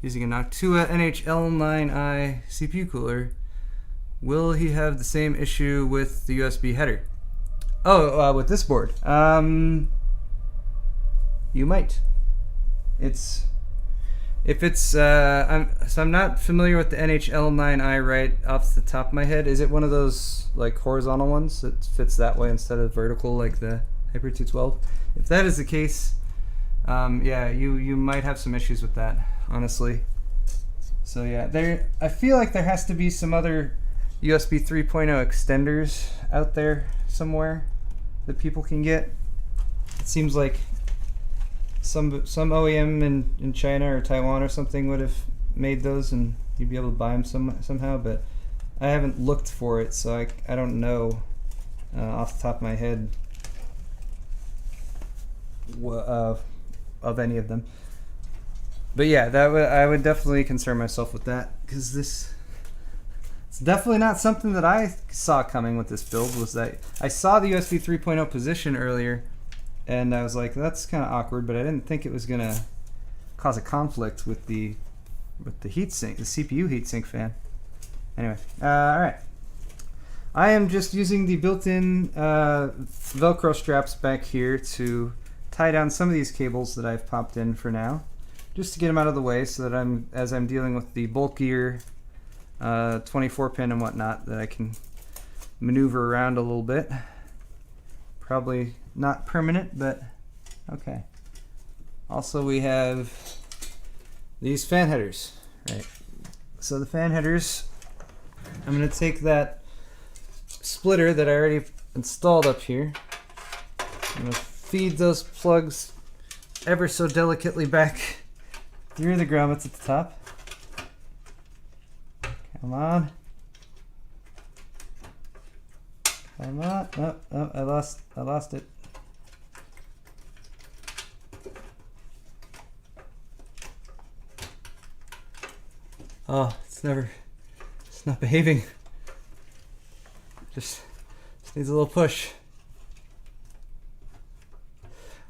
using a Noctua NH-L9i CPU cooler. Will he have the same issue with the USB header? Oh, with this board. You might. I'm not familiar with the NH-L9i right off the top of my head. Is it one of those like horizontal ones that fits that way instead of vertical like the Hyper 212? If that is the case, yeah, you might have some issues with that, honestly. So yeah, I feel like there has to be some other USB 3.0 extenders out there somewhere that people can get. It seems like some OEM in China or Taiwan or something would have made those and you'd be able to buy them somehow, but I haven't looked for it, so I don't know off the top of my head of any of them. But yeah, I would definitely concern myself with that, because it's definitely not something that I saw coming with this build. Was that I saw the USB 3.0 position earlier, and I was like, that's kind of awkward, but I didn't think it was gonna cause a conflict with the heatsink, the CPU heatsink fan. Anyway, all right. I am just using the built-in Velcro straps back here to tie down some of these cables that I've popped in for now, just to get them out of the way, so that as I'm dealing with the bulkier 24 pin and whatnot, that I can maneuver around a little bit. Probably not permanent, but okay. Also, we have these fan headers, right? So the fan headers, I'm going to take that splitter that I already installed up here. I'm going to feed those plugs ever so delicately back through the grommets at the top. Come on. Come on. Oh, oh, I lost it. Oh, it's not behaving. Just needs a little push.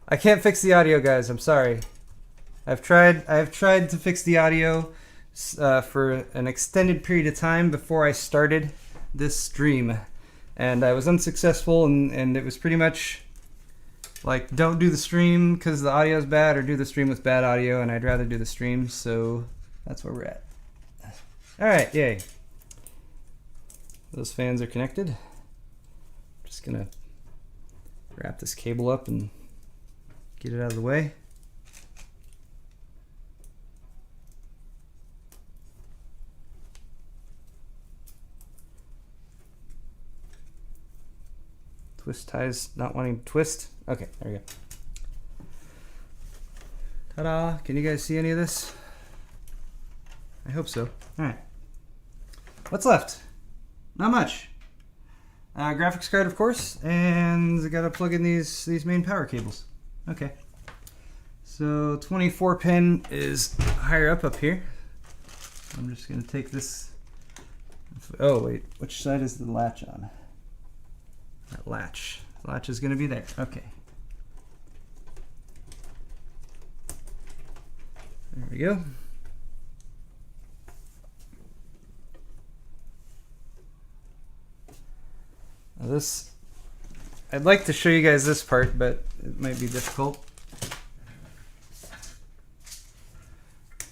I can't fix the audio, guys. I'm sorry. I've tried to fix the audio for an extended period of time before I started this stream, and I was unsuccessful, and it was pretty much like, don't do the stream because the audio is bad, or do the stream with bad audio, and I'd rather do the stream, so that's where we're at. Alright, yay. Those fans are connected. Just gonna wrap this cable up and get it out of the way. Twist ties not wanting to twist. Okay, there we go. Ta-da! Can you guys see any of this? I hope so. Alright. What's left? Not much. Graphics card, of course, and I gotta plug in these main power cables. Okay. So 24 pin is higher up here. I'm just gonna take this. Oh wait, which side is the latch on? That latch. The latch is gonna be there. Okay. There we go. Now this, I'd like to show you guys this part, but it might be difficult.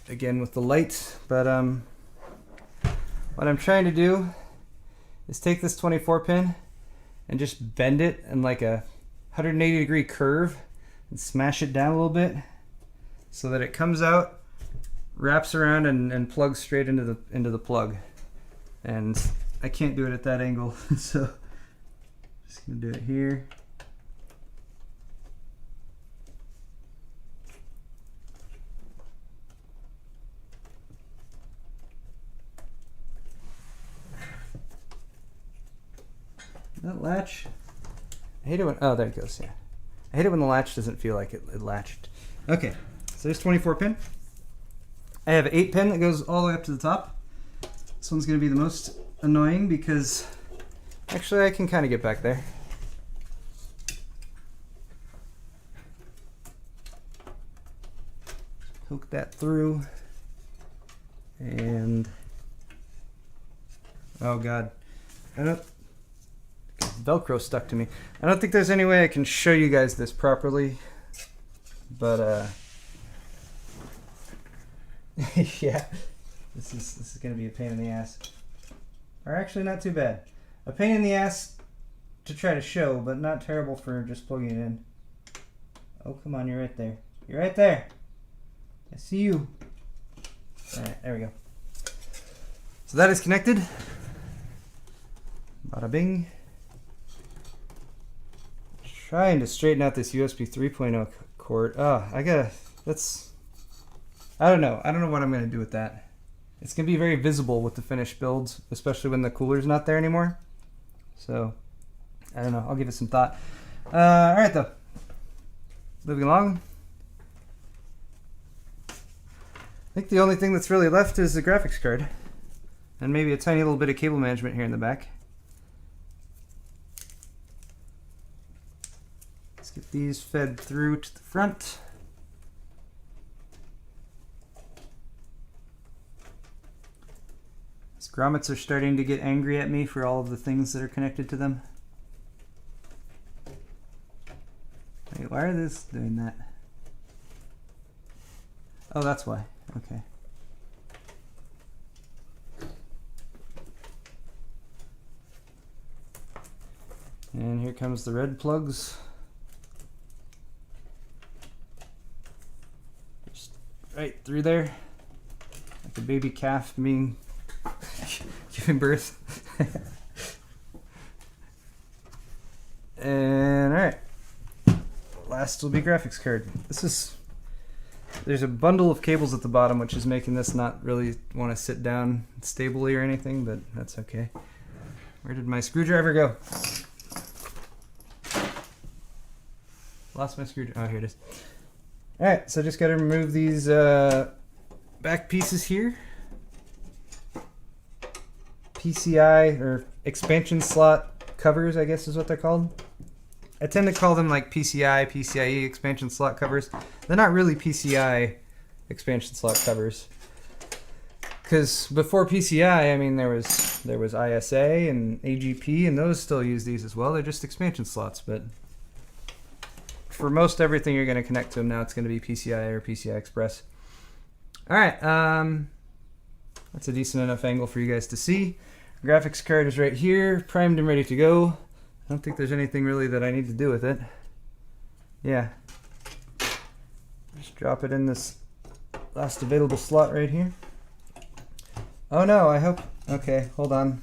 Again with the light, but what I'm trying to do is take this 24 pin and just bend it in like a 180-degree curve and smash it down a little bit so that it comes out, wraps around, and plugs straight into the plug. And I can't do it at that angle, so just gonna do it here. That latch, I hate it when, oh, there it goes, yeah. I hate it when the latch doesn't feel like it latched. Okay, so there's 24 pin. I have 8 pin that goes all the way up to the top. This one's gonna be the most annoying because actually I can kind of get back there. Poke that through, and oh god, Velcro stuck to me. I don't think there's any way I can show you guys this properly, but yeah, this is gonna be a pain in the ass. Or actually not too bad. A pain in the ass to try to show, but not terrible for just plugging it in. Oh, come on, you're right there. You're right there. I see you. Alright, there we go. So that is connected. Bada bing. Trying to straighten out this USB 3.0 cord. Oh, I don't know. I don't know what I'm going to do with that. It's going to be very visible with the finished builds, especially when the cooler's not there anymore. So, I don't know. I'll give it some thought. Alright though. Moving along. I think the only thing that's really left is the graphics card. And maybe a tiny little bit of cable management here in the back. Let's get these fed through to the front. These grommets are starting to get angry at me for all of the things that are connected to them. Wait, why are this doing that? Oh, that's why. Okay. And here comes the red plugs. Just right through there. Like a baby calf being giving birth. And alright. last will be graphics card. There's a bundle of cables at the bottom, which is making this not really want to sit down stably or anything, but that's okay. Where did my screwdriver go? Lost my screwdriver. Oh, here it is. Alright, so just got to remove these back pieces here. PCI, or expansion slot covers, I guess is what they're called. I tend to call them like PCI, PCIe expansion slot covers. They're not really PCI expansion slot covers. Because before PCI, I mean, there was ISA and AGP, and those still use these as well. They're just expansion slots, but for most everything you're going to connect to them now, it's going to be PCI or PCI Express. All right, that's a decent enough angle for you guys to see. Graphics card is right here, primed and ready to go. I don't think there's anything really that I need to do with it. Yeah. Just drop it in this last available slot right here. Oh no, I hope... Okay, hold on.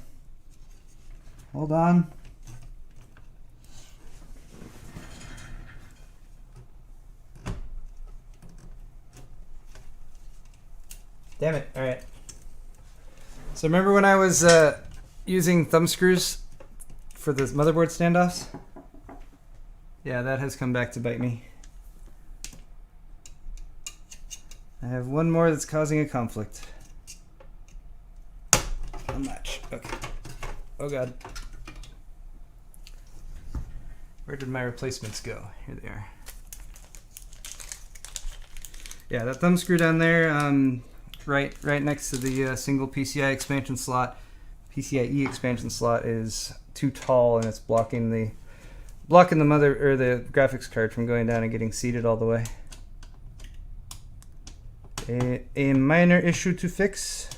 Hold on. Damn it, alright. So remember when I was using thumb screws for the motherboard standoffs? Yeah, that has come back to bite me. I have one more that's causing a conflict. A match. Okay. Oh god. Where did my replacements go? Here they are. Yeah, that thumb screw down there, right next to the single PCI expansion slot. PCIe expansion slot is too tall and it's blocking the mother or the graphics card from going down and getting seated all the way. A minor issue to fix,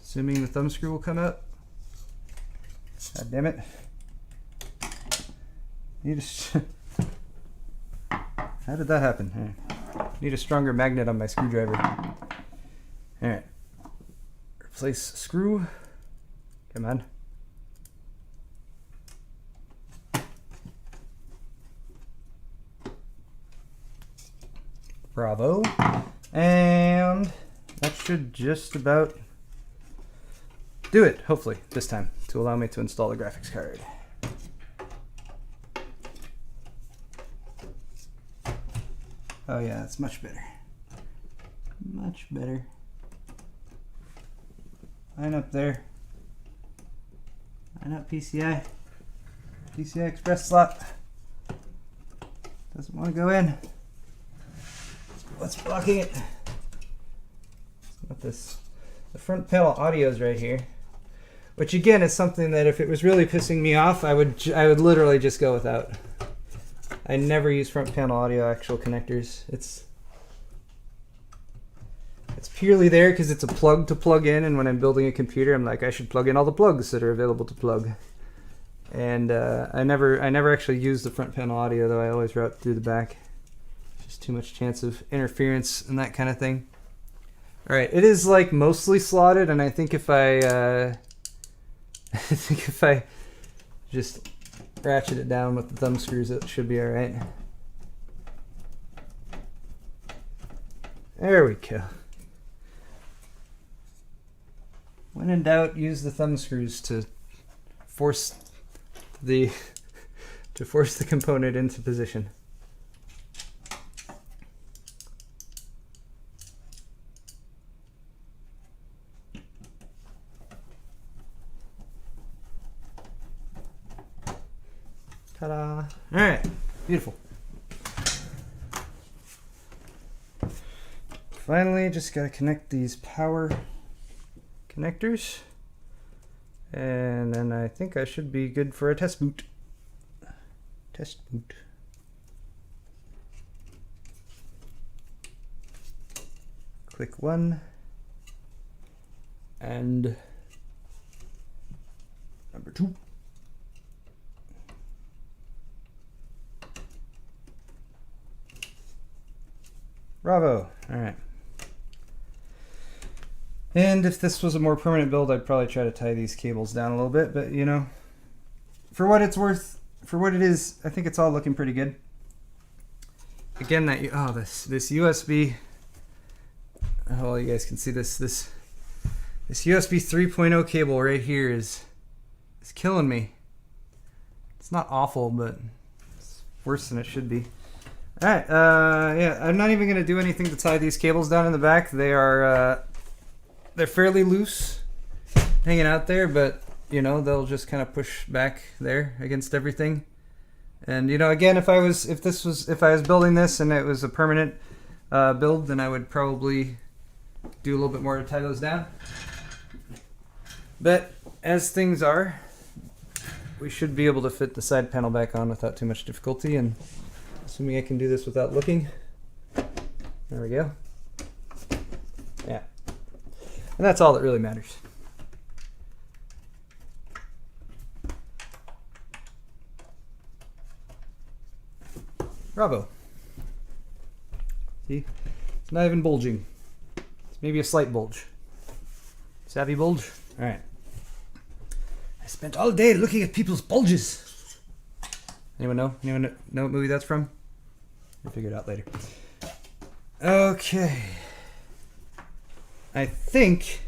assuming the thumb screw will come out. God damn it! How did that happen? Here. Need a stronger magnet on my screwdriver. All right, replace screw. Come on. Bravo. And that should just about do it, hopefully, this time, to allow me to install the graphics card. Oh yeah, it's much better. Much better. Line up there. Line up PCI. PCI Express slot. Doesn't want to go in. What's blocking it? What this? The front panel audio is right here, which again is something that if it was really pissing me off, I would literally just go without. I never use front panel audio actual connectors. It's purely there because it's a plug to plug in, and when I'm building a computer, I'm like, I should plug in all the plugs that are available to plug. And I never actually use the front panel audio, though. I always route through the back. Just too much chance of interference and that kind of thing. All right, it is like mostly slotted, and I think if I just ratchet it down with the thumb screws, it should be all right. There we go. When in doubt, use the thumb screws to force the component into position. Ta-da! All right, beautiful. Finally, just gotta connect these power connectors, and then I think I should be good for a test boot. Test boot. Click 1 and number 2. Bravo. All right. And if this was a more permanent build, I'd probably try to tie these cables down a little bit, but you know, for what it's worth, for what it is, I think it's all looking pretty good. again, that this USB. Oh, you guys can see this USB 3.0 cable right here is killing me. It's not awful, but it's worse than it should be. All right, yeah, I'm not even gonna do anything to tie these cables down in the back. They're fairly loose, hanging out there, but you know they'll just kind of push back there against everything. And you know, again, if I was building this and it was a permanent build, then I would probably do a little bit more to tie those down. But as things are, we should be able to fit the side panel back on without too much difficulty, and assuming I can do this without looking. There we go. Yeah. And that's all that really matters. Bravo. See? It's not even bulging. It's maybe a slight bulge. Savvy bulge? Alright. I spent all day looking at people's bulges. Anyone know? Anyone know what movie that's from? We'll figure it out later. Okay. I think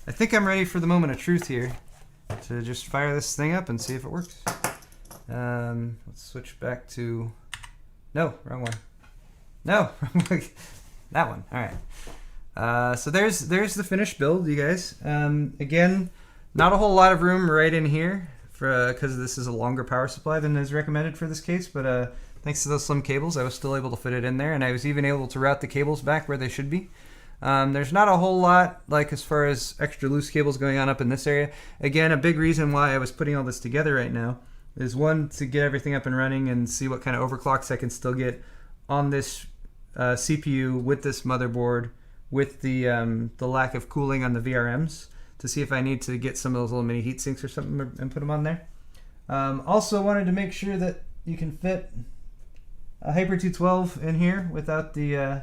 I'm ready for the moment of truth here to just fire this thing up and see if it works. Let's switch back to... No, wrong one. No, that one. All right. So there's the finished build, you guys. Again, not a whole lot of room right in here because this is a longer power supply than is recommended for this case. But thanks to those slim cables, I was still able to fit it in there, and I was even able to route the cables back where they should be. There's not a whole lot like as far as extra loose cables going on up in this area. Again, a big reason why I was putting all this together right now is one, to get everything up and running and see what kind of overclocks I can still get on this CPU with this motherboard, with the lack of cooling on the VRMs, to see if I need to get some of those little mini heat sinks or something and put them on there. Also wanted to make sure that you can fit a Hyper 212 in here without the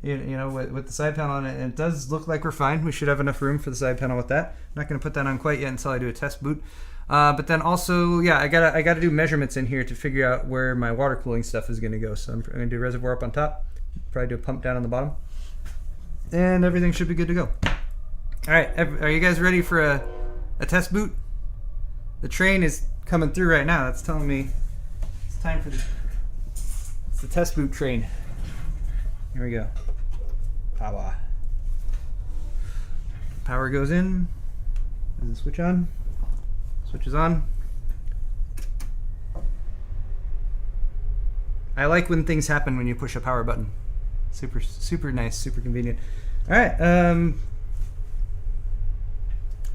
you know, with the side panel on it. And it does look like we're fine. We should have enough room for the side panel with that. I'm not going to put that on quite yet until I do a test boot. But then also, yeah, I gotta do measurements in here to figure out where my water cooling stuff is going to go. So I'm going to do reservoir up on top, probably do a pump down on the bottom, and everything should be good to go. All right, are you guys ready for a test boot? The train is coming through right now. That's telling me it's time for it's the test boot train. Here we go. Power. Power goes in. Is the switch on? Switch is on. I like when things happen when you push a power button. Super nice, super convenient. All right,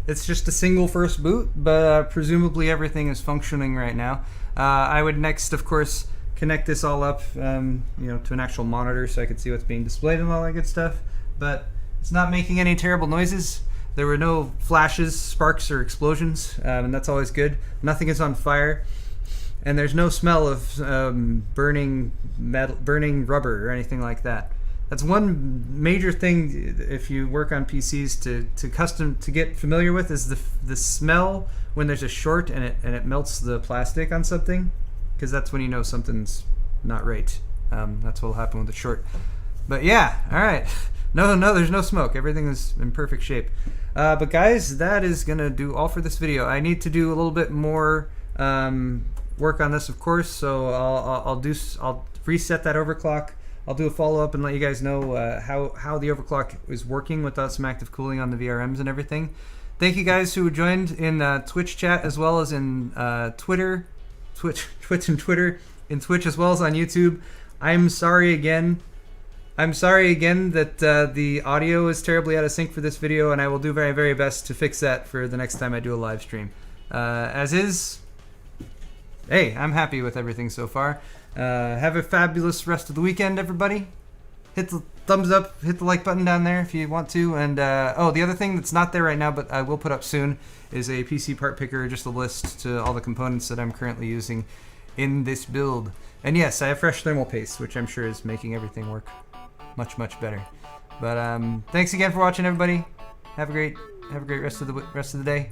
it's just a single first boot, but presumably everything is functioning right now. I would next, of course, connect this all up, you know, to an actual monitor so I could see what's being displayed and all that good stuff. But it's not making any terrible noises. There were no flashes, sparks, or explosions, and that's always good. Nothing is on fire, and there's no smell of burning metal, burning rubber, or anything like that. That's one major thing if you work on PCs to get familiar with, is the smell when there's a short and it melts the plastic on something, because that's when you know something's not right. That's what will happen with the short. But yeah, all right. No, there's no smoke. Everything is in perfect shape. But guys, that is gonna do all for this video. I need to do a little bit more work on this, of course. So I'll reset that overclock. I'll do a follow-up and let you guys know how the overclock is working without some active cooling on the VRMs and everything. Thank you guys who joined in Twitch chat, as well as in Twitch and Twitter, in Twitch as well as on YouTube. I'm sorry again that the audio is terribly out of sync for this video, and I will do very, very best to fix that for the next time I do a live stream. As is, hey, I'm happy with everything so far. Have a fabulous rest of the weekend, everybody. Hit the thumbs up, hit the like button down there if you want to. And oh, the other thing that's not there right now, but I will put up soon, is a PC part picker, just a list to all the components that I'm currently using in this build. And yes, I have fresh thermal paste, which I'm sure is making everything work much, much better. But thanks again for watching, everybody. Have a great rest of the day.